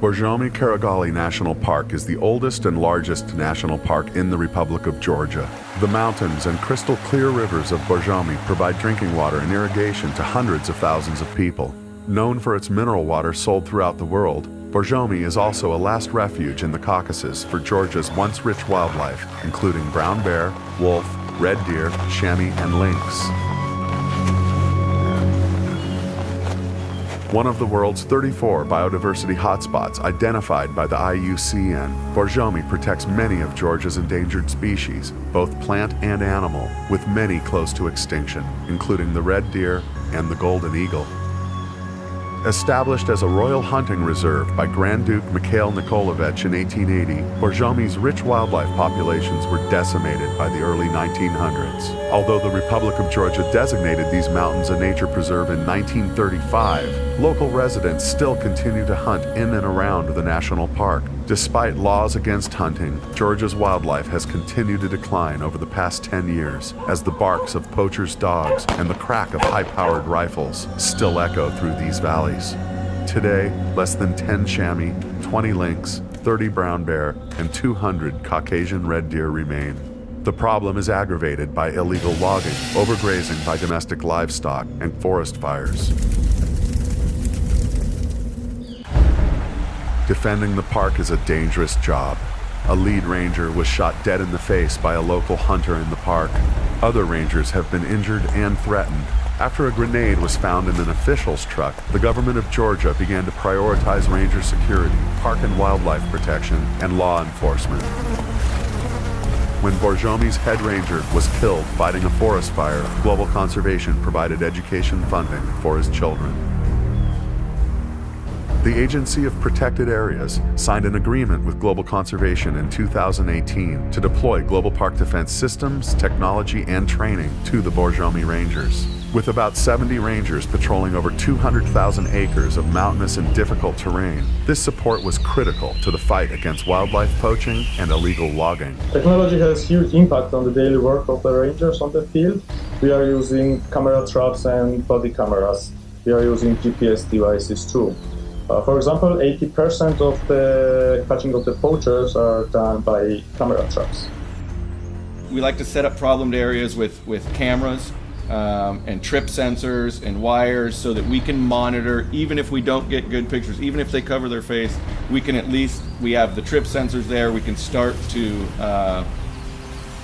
Borjomi-Kharagauli National Park is the oldest and largest national park in the Republic of Georgia. The mountains and crystal clear rivers of Borjomi provide drinking water and irrigation to hundreds of thousands of people. Known for its mineral water sold throughout the world, Borjomi is also a last refuge in the Caucasus for Georgia's once rich wildlife, including brown bear, wolf, red deer, chamois, and lynx. One of the world's 34 biodiversity hotspots identified by the IUCN, Borjomi protects many of Georgia's endangered species, both plant and animal, with many close to extinction, including the red deer and the golden eagle. Established as a royal hunting reserve by Grand Duke Mikhail Nikolaevich in 1880, Borjomi's rich wildlife populations were decimated by the early 1900s. Although the Republic of Georgia designated these mountains a nature preserve in 1935, local residents still continue to hunt in and around the national park. Despite laws against hunting, Georgia's wildlife has continued to decline over the past 10 years as the barks of poachers' dogs and the crack of high-powered rifles still echo through these valleys. Today, less than 10 chamois, 20 lynx, 30 brown bear, and 200 Caucasian red deer remain. The problem is aggravated by illegal logging, overgrazing by domestic livestock, and forest fires. Defending the park is a dangerous job. A lead ranger was shot dead in the face by a local hunter in the park. Other rangers have been injured and threatened. After a grenade was found in an official's truck, the government of Georgia began to prioritize ranger security, park and wildlife protection, and law enforcement. When Borjomi's head ranger was killed fighting a forest fire, Global Conservation provided education funding for his children. The Agency of Protected Areas signed an agreement with Global Conservation in 2018 to deploy global park defense systems, technology, and training to the Borjomi Rangers. With about 70 rangers patrolling over 200,000 acres of mountainous and difficult terrain, this support was critical to the fight against wildlife poaching and illegal logging. Technology has huge impact on the daily work of the rangers on the field. We are using camera traps and body cameras. We are using GPS devices too. For example, 80% of the catching of the poachers are done by camera traps. We like to set up problemed areas with cameras and trip sensors and wires so that we can monitor, even if we don't get good pictures, even if they cover their face, we have the trip sensors there, we can start to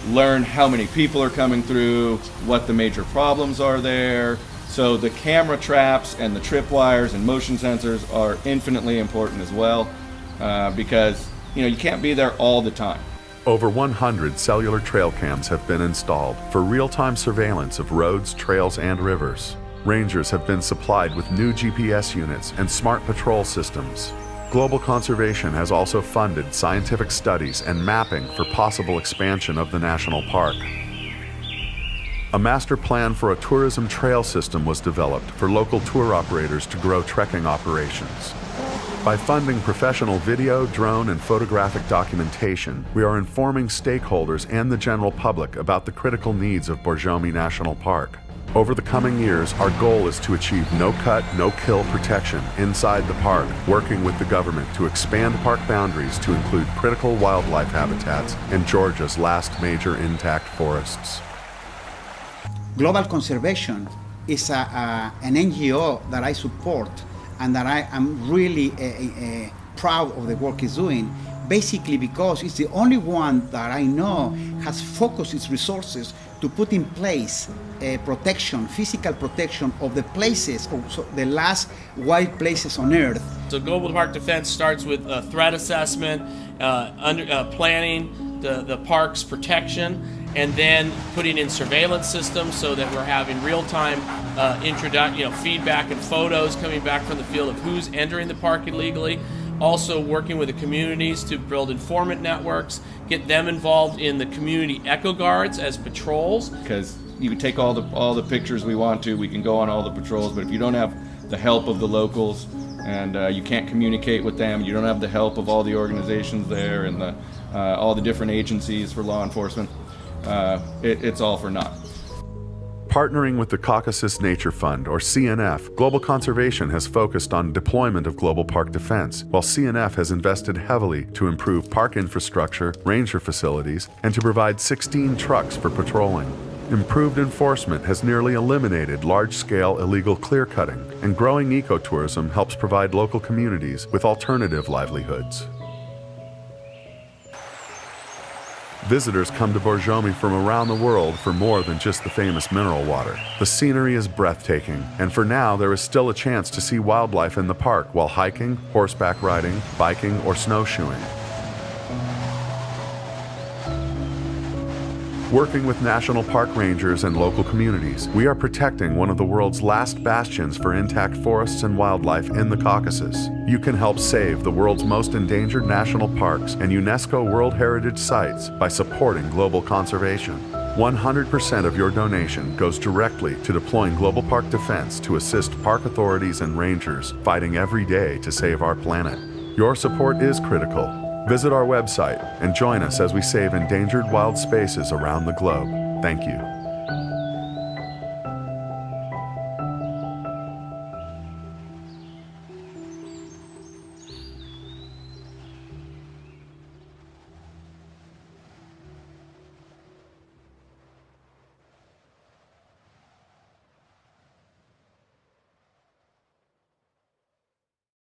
learn how many people are coming through, what the major problems are there. So the camera traps and the tripwires and motion sensors are infinitely important as well because you can't be there all the time. Over 100 cellular trail cams have been installed for real-time surveillance of roads, trails, and rivers. Rangers have been supplied with new GPS units and smart patrol systems. Global Conservation has also funded scientific studies and mapping for possible expansion of the national park. A master plan for a tourism trail system was developed for local tour operators to grow trekking operations. By funding professional video, drone, and photographic documentation, we are informing stakeholders and the general public about the critical needs of Borjomi National Park. Over the coming years, our goal is to achieve no-cut, no-kill protection inside the park, working with the government to expand park boundaries to include critical wildlife habitats and Georgia's last major intact forests. Global Conservation is an NGO that I support and that I am really proud of the work it's doing, basically because it's the only one that I know has focused its resources to put in place protection, physical protection of the places, the last wild places on Earth. So Global Park Defense starts with a threat assessment, planning the park's protection, and then putting in surveillance systems so that we're having real-time feedback and photos coming back from the field of who's entering the park illegally. Also working with the communities to build informant networks, get them involved in the community eco guards as patrols. Because you can take all the pictures we want to, we can go on all the patrols, but if you don't have the help of the locals and you can't communicate with them, you don't have the help of all the organizations there and all the different agencies for law enforcement, it's all for naught. Partnering with the Caucasus Nature Fund, or CNF, Global Conservation has focused on deployment of global park defense, while CNF has invested heavily to improve park infrastructure, ranger facilities, and to provide 16 trucks for patrolling. Improved enforcement has nearly eliminated large-scale illegal clear-cutting, and growing ecotourism helps provide local communities with alternative livelihoods. Visitors come to Borjomi from around the world for more than just the famous mineral water. The scenery is breathtaking, and for now there is still a chance to see wildlife in the park while hiking, horseback riding, biking, or snowshoeing. Working with national park rangers and local communities, we are protecting one of the world's last bastions for intact forests and wildlife in the Caucasus. You can help save the world's most endangered national parks and UNESCO World Heritage Sites by supporting global conservation. 100% of your donation goes directly to deploying global park defense to assist park authorities and rangers fighting every day to save our planet. Your support is critical. Visit our website and join us as we save endangered wild spaces around the globe. Thank you.